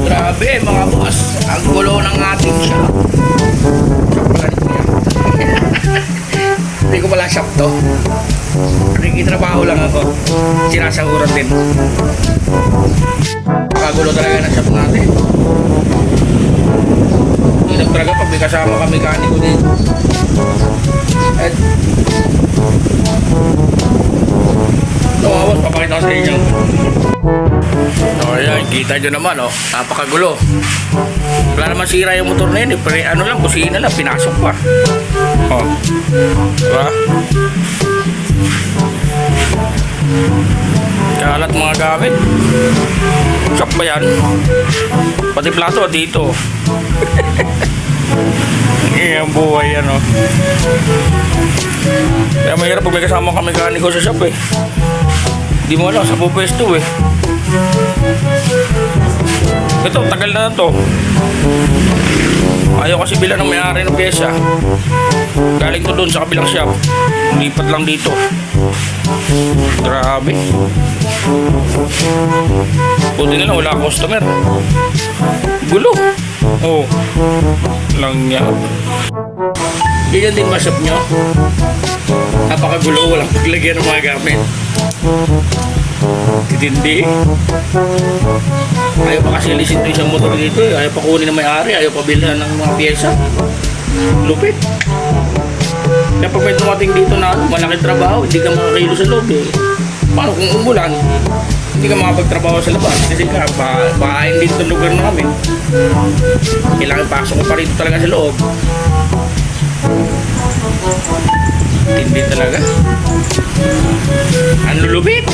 Grabe mga boss, ang gulo ng ating shop. Hindi ko pala shop to. Nakikitrabaho lang ako. Sinasahuran din. Pakagulo talaga ng shop natin. Hinap talaga pag may kasama kami mekaniko dito. At nawawas, papakita ko sa inyo. So ayan, kita nyo naman oh, napakagulo. Wala naman sira yung motor na yun, ano lang, busina lang, pinasok pa. Oh, diba? Kalat mga gamit. Shop ba yan? Pati plato dito. Ang buhay yan oh. Kaya mahirap pag may kasama kami mekaniko sa shop eh. Di mo alam, sa pupwesto eh. Ito, tagal na to. Ayaw kasi bilang ng may-ari ng pyesa. Galing to doon sa kabilang shop. Lipat lang dito. Grabe. Buti na lang, wala customer. Gulo. Oh. Lang niya. Ganyan din ba shop nyo? Napakagulo, walang paglagyan ng mga gamit. Titindi. Ayaw pa kasi lisin ito isang motor dito eh. Ayaw pa kunin ng may-ari. Ayaw pa bilhan ng mga pyesa. Lupit. Kaya pag may tumating dito na malaking trabaho, hindi ka makakilo sa loob eh. Paano kung umulan? Hindi ka makapagtrabaho sa labas. Kasi ka, bahayin dito ang lugar namin. Kailangan pasok ko pa rito talaga sa loob. Tindi talaga. Ang lulupit.